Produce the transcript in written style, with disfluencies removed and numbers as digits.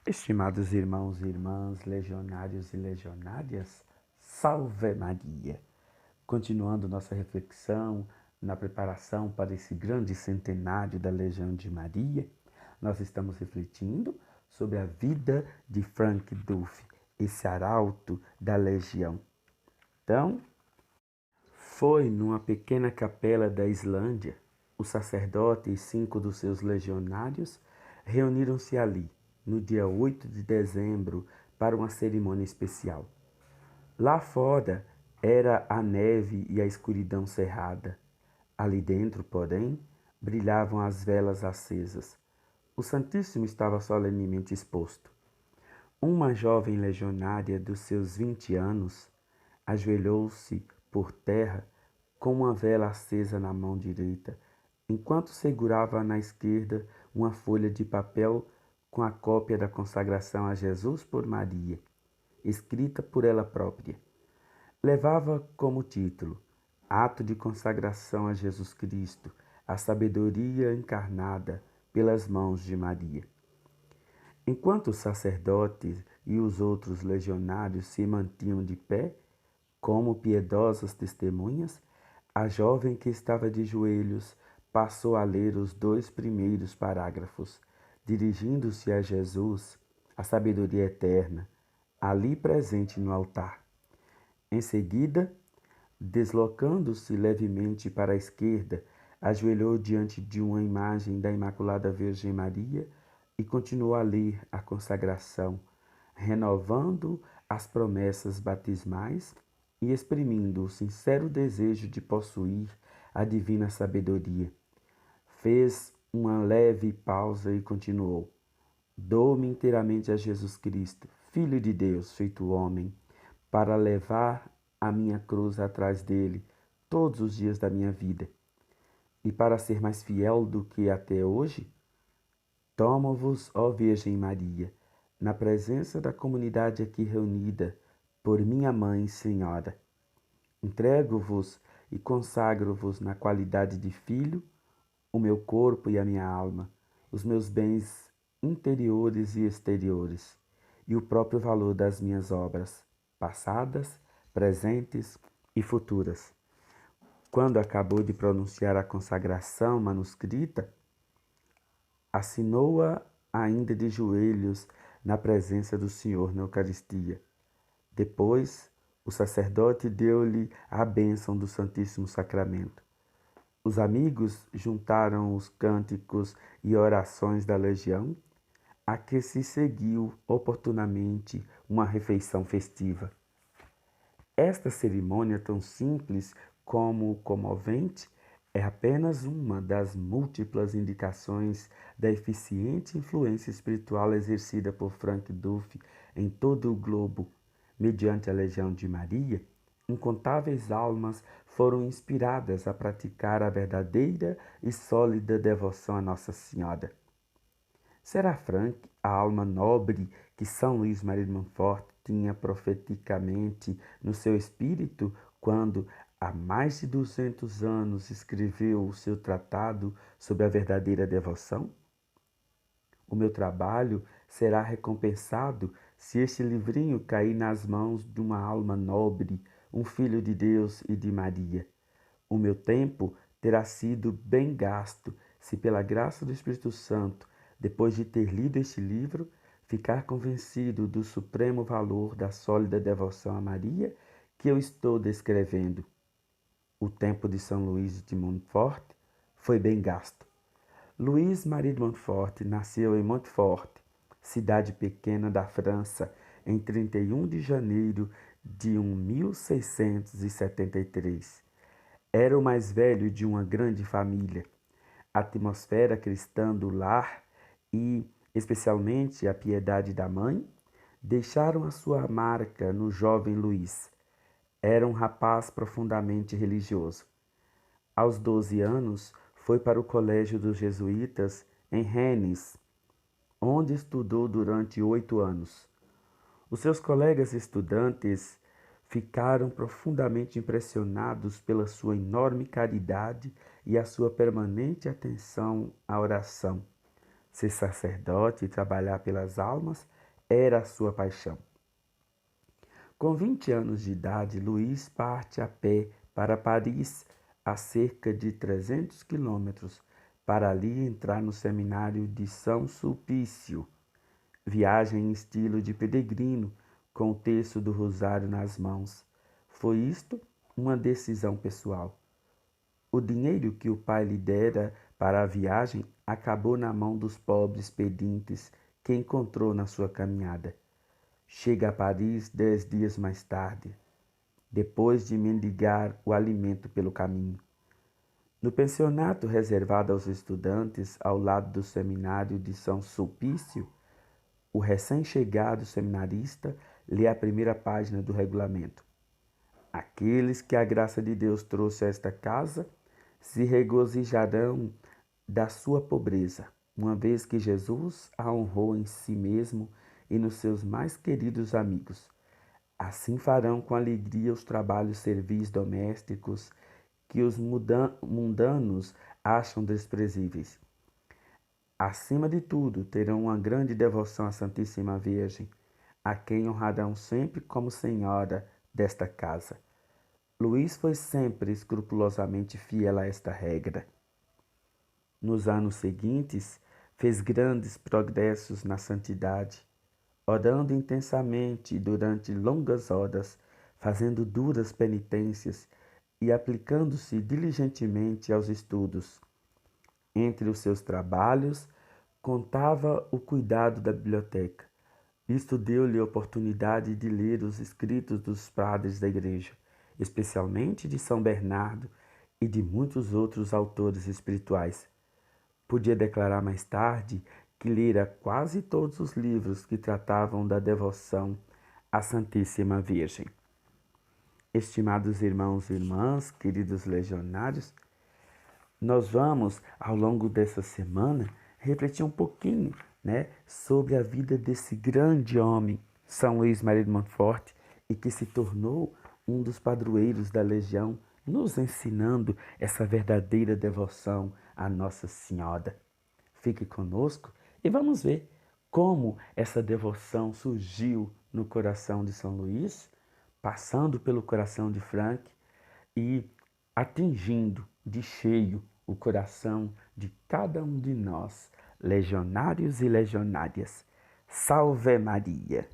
Estimados irmãos e irmãs, legionários e legionárias, salve Maria! Continuando nossa reflexão na preparação para esse grande centenário da Legião de Maria, nós estamos refletindo sobre a vida de Frank Duff, esse arauto da Legião. Então, foi numa pequena capela da Islândia, o sacerdote e 5 dos seus legionários reuniram-se ali, no dia 8 de dezembro, para uma cerimônia especial. Lá fora era a neve e a escuridão cerrada. Ali dentro, porém, brilhavam as velas acesas. O Santíssimo estava solenemente exposto. Uma jovem legionária dos seus 20 anos ajoelhou-se por terra com uma vela acesa na mão direita, enquanto segurava na esquerda uma folha de papel com a cópia da consagração a Jesus por Maria, escrita por ela própria. Levava como título Ato de consagração a Jesus Cristo, a sabedoria encarnada pelas mãos de Maria. Enquanto os sacerdotes e os outros legionários se mantinham de pé, como piedosas testemunhas, a jovem que estava de joelhos passou a ler os 2 primeiros parágrafos, dirigindo-se a Jesus, a sabedoria eterna, ali presente no altar. Em seguida, deslocando-se levemente para a esquerda, ajoelhou diante de uma imagem da Imaculada Virgem Maria e continuou a ler a consagração, renovando as promessas batismais e exprimindo o sincero desejo de possuir a divina sabedoria. Fez uma leve pausa e continuou: Dou-me inteiramente a Jesus Cristo, Filho de Deus, feito homem, para levar a minha cruz atrás dele todos os dias da minha vida. E para ser mais fiel do que até hoje, tomo-vos, ó Virgem Maria, na presença da comunidade aqui reunida, por minha Mãe Senhora. Entrego-vos e consagro-vos na qualidade de filho, o meu corpo e a minha alma, os meus bens interiores e exteriores, e o próprio valor das minhas obras, passadas, presentes e futuras. Quando acabou de pronunciar a consagração manuscrita, assinou-a ainda de joelhos na presença do Senhor na Eucaristia. Depois, o sacerdote deu-lhe a bênção do Santíssimo Sacramento. Os amigos juntaram os cânticos e orações da legião, a que se seguiu oportunamente uma refeição festiva. Esta cerimônia, tão simples como comovente, é apenas uma das múltiplas indicações da eficiente influência espiritual exercida por Frank Duff em todo o globo. Mediante a Legião de Maria, incontáveis almas foram inspiradas a praticar a verdadeira e sólida devoção a Nossa Senhora. Será Frank a alma nobre que São Luís Maria de Montfort tinha profeticamente no seu espírito quando, há mais de 200 anos, escreveu o seu tratado sobre a verdadeira devoção? O meu trabalho será recompensado se este livrinho cair nas mãos de uma alma nobre, um filho de Deus e de Maria. O meu tempo terá sido bem gasto se, pela graça do Espírito Santo, depois de ter lido este livro, ficar convencido do supremo valor da sólida devoção a Maria que eu estou descrevendo. O tempo de São Luís de Montfort foi bem gasto. Luís Marie de Montfort nasceu em Montfort, cidade pequena da França, em 31 de janeiro de 1673. Era o mais velho de uma grande família. A atmosfera cristã do lar e, especialmente, a piedade da mãe deixaram a sua marca no jovem Luís. Era um rapaz profundamente religioso. Aos 12 anos, foi para o colégio dos jesuítas em Rennes, onde estudou durante 8 anos. Os seus colegas estudantes ficaram profundamente impressionados pela sua enorme caridade e a sua permanente atenção à oração. Ser sacerdote e trabalhar pelas almas era a sua paixão. Com 20 anos de idade, Luís parte a pé para Paris, a cerca de 300 quilômetros, para ali entrar no seminário de São Sulpício. Viagem em estilo de peregrino, com o terço do rosário nas mãos. Foi isto uma decisão pessoal. O dinheiro que o pai lhe dera para a viagem acabou na mão dos pobres pedintes que encontrou na sua caminhada. Chega a Paris 10 dias mais tarde, depois de mendigar o alimento pelo caminho. No pensionato reservado aos estudantes, ao lado do seminário de São Sulpício, o recém-chegado seminarista lê a primeira página do regulamento. Aqueles que a graça de Deus trouxe a esta casa se regozijarão da sua pobreza, uma vez que Jesus a honrou em si mesmo e nos seus mais queridos amigos. Assim farão com alegria os trabalhos servis domésticos que os mundanos acham desprezíveis. Acima de tudo, terão uma grande devoção à Santíssima Virgem, a quem honrarão sempre como senhora desta casa. Luís foi sempre escrupulosamente fiel a esta regra. Nos anos seguintes, fez grandes progressos na santidade, orando intensamente durante longas horas, fazendo duras penitências e aplicando-se diligentemente aos estudos. Entre os seus trabalhos, contava o cuidado da biblioteca. Isto deu-lhe a oportunidade de ler os escritos dos padres da igreja, especialmente de São Bernardo e de muitos outros autores espirituais. Podia declarar mais tarde que lera quase todos os livros que tratavam da devoção à Santíssima Virgem. Estimados irmãos e irmãs, queridos legionários, nós vamos, ao longo dessa semana, refletir um pouquinho, sobre a vida desse grande homem, São Luís Maria de Montfort, e que se tornou um dos padroeiros da Legião, nos ensinando essa verdadeira devoção à Nossa Senhora. Fique conosco e vamos ver como essa devoção surgiu no coração de São Luís, passando pelo coração de Franck e atingindo de cheio o coração de cada um de nós, legionários e legionárias. Salve Maria!